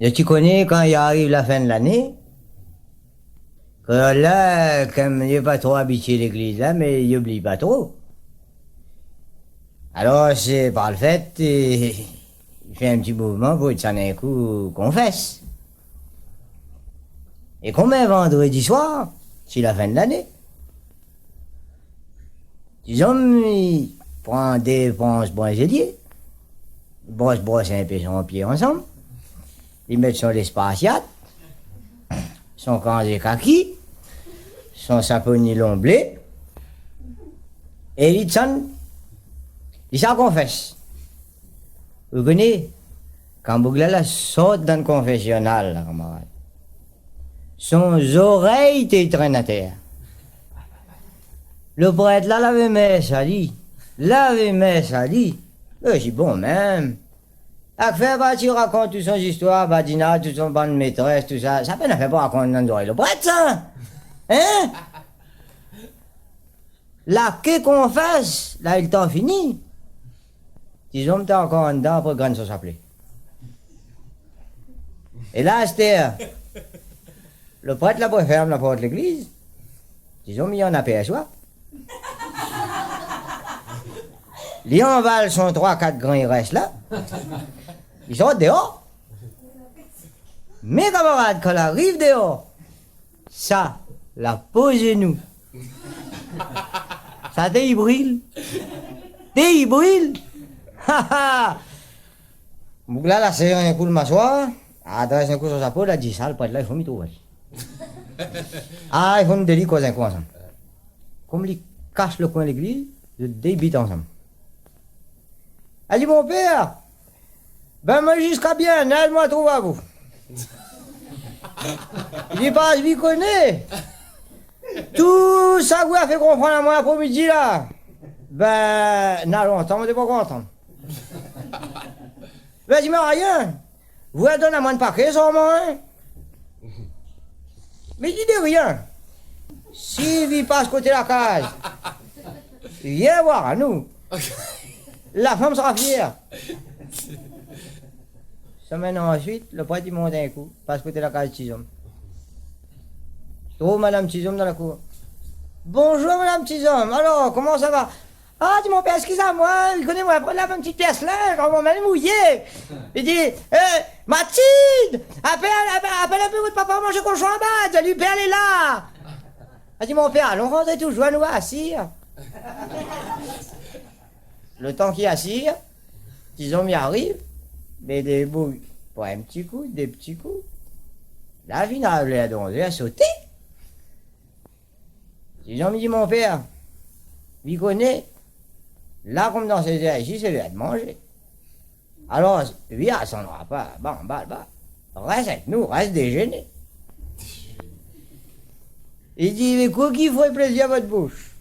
Et tu connais quand il arrive la fin de l'année, que là, comme il n'est pas trop habitué à l'église là, mais il oublie pas trop. Alors c'est par le fait, il fait un petit mouvement pour s'en un coup confesse. Et combien vendredi soir, c'est la fin de l'année. Disons, il prend des ponces brésiliers, brosse un peu son pied ensemble, ils mettent sur l'espaciate, son cangé kaki, son chapeau nylon blé, et il s'en confesse. Vous connaissez, quand Bouglala saute dans le confessionnal, là, camarade, son oreille était traînée à terre. Le prêtre là l'avait mis sali. Je dis bon même. À faire bah tu racontes toute son histoire, bah Dina, toute son bonne maîtresse, tout ça. Ça peine à faire pas raconter dans l'oreille le prêtre ça. Hein? Là que qu'on fasse, là il t'en fini. Disons t'es encore en dedans pour grande ça s'appeler. Et là c'était le prêtre là pour ferme la porte de l'église. Disons il y en a perçoit. Les envals sont 3-4 grands, ils restent là. Ils sont dehors. Mes camarades, quand ils arrivent dehors, ça, la posez-nous. Ça débrille. Ha ha. Donc là, c'est un coup de m'asseoir, adresse un coup sur sa peau, là, dit ça, le prêtre là, il faut m'y trouver. Ah, il faut nous délier cause un coup ensemble. Comme il cache le coin de l'église, je débite ensemble. Elle dit, mon père, ben moi jusqu'à bien, aide-moi trouver à vous. Il dit, pas, je m'y connais. Tout ça vous a fait comprendre à moi après-midi là. Ben, n'a longtemps, on n'est pas content. Ben, dis-moi rien. Vous elle donne à moi de paquet, ça, moi, hein. Mais dis de rien. S'il vit pas à ce côté de la case, viens voir à nous. La femme sera fière. Semaine ensuite, le prêtre il monte un coup, passe côté de la case Tizom. Oh, madame Tizom dans la cour. Bonjour, madame Tizom. Alors, comment ça va? Ah, dis mon père, excusez-moi, il connaît moi, prenez la petite pièce là, quand on m'a mouillé. Il dit, Mathilde, appelle un peu votre papa manger cochon en bas, lui père est là. Ah, dit mon père, allons rentrer tout, joie nous assire. Le temps qu'il assire, Tizom y arrive, mais des bouilles, pour un petit coup, des petits coups. La vie n'a pas donné à sauter. Tizom me dit mon père, il connaît, là comme dans ces airs ici, c'est lui à de manger. Alors, lui, elle s'en aura pas, bah. Reste avec nous, reste déjeuner. Il dit, mais quoi qui ferait plaisir à votre bouche?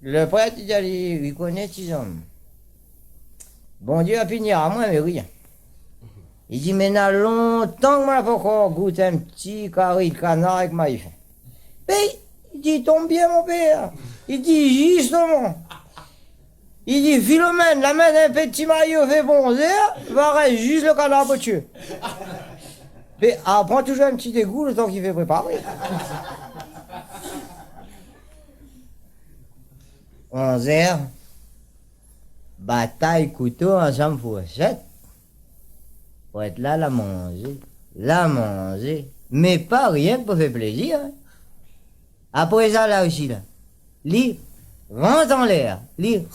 Le prêtre, il dit, il connaît ces hommes. Bon Dieu a punir à moi, mais rien. Il dit, mais il y a longtemps que moi, j'ai pas encore goûté un petit carré de canard avec ma faim. Mais, il dit, tombe bien, mon père. Il dit, justement. Il dit, Philomène, la main d'un petit maillot fait bonzer, va rester juste le canard pour tuer. Mais, prend toujours un petit dégoût le temps qu'il fait préparer. 11h, bataille couteau ensemble fourchette. Pour être là, la manger. Mais pas rien pour faire plaisir. Hein. Après ça, là aussi, là. Lit, rentre en l'air. Lit.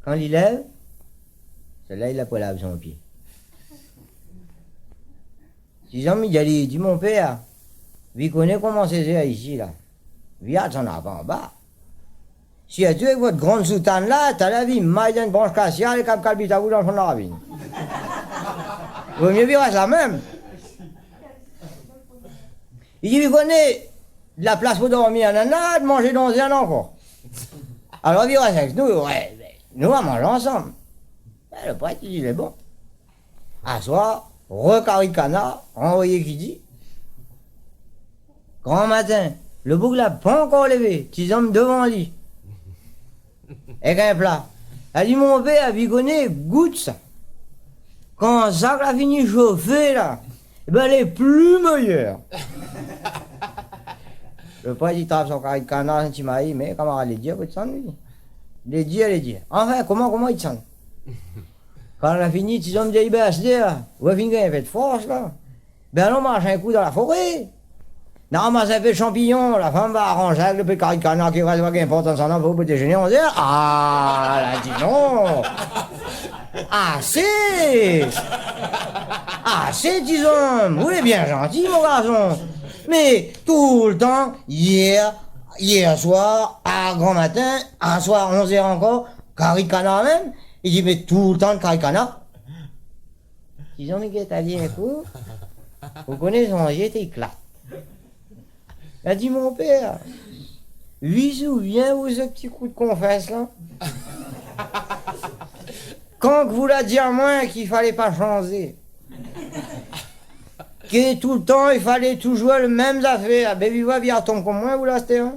Quand il lève, celui-là, il a pas lavé son pied. Si Jean-Miguel, il dit, mon père, vous connaissez comment c'est ici, là. Viens, t'en as pas en bas. Si tu es avec votre grande soutane là, t'as la vie, maille d'une branche cassiale et cap calbite à vous dans le fond de la ravine. Vaut mieux vivre la même. Il dit, vous connaissez de la place pour dormir, en a de manger dans un encore. Alors, vivre avec nous, ouais, nous, on mange ensemble. Ben, le prêtre, il dit, il est bon. À soir, recarré de canard, envoyé qui dit. Grand matin, le bouc n'a pas encore levé, 6 hommes devant lui. Et un plat. Elle dit, mon père, à bigonner, goûte ça. Quand ça a fini de chauffer, là, eh ben, elle est plus meilleure. Le père, il tape son carré de canard, un petit maïs, mais comment elle dit, vous te sens, lui? Les dit. Enfin, comment il te sent? Quand elle a fini, ils ont dit, ben, c'est là, vous avez fini, il fait de force, là. Ben, on marche un coup dans la forêt. Non, mais ça fait champignon, la femme va arranger avec le petit carré de canard qui reste pas important, ça n'en va au déjeuner, on dit, ah, là, dis non. Assez, disons. Oui, bien gentil, mon garçon. Mais tout le temps, hier soir, à grand matin, à soir, 11h encore, carré de canard même. Il dit, mais tout le temps, le carré de canard. Disons, mais qu'est-ce que t'as dit, écoute? Vous connaissez son j'étais éclat. Elle a dit, mon père, lui souviens-vous ce petit coup de confesse, là? Quand vous l'a dit à moi qu'il fallait pas changer. Que tout le temps, il fallait toujours le même affaire. Ben, vous voyez, tombe comme moi, vous là, c'était, hein?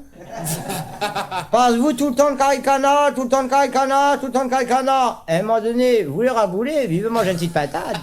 Parce que vous, tout le temps de carré canard, tout le temps de carré canard, tout le temps de carré canard. À un moment donné, vous les raboulez, vivez manger une petite patate.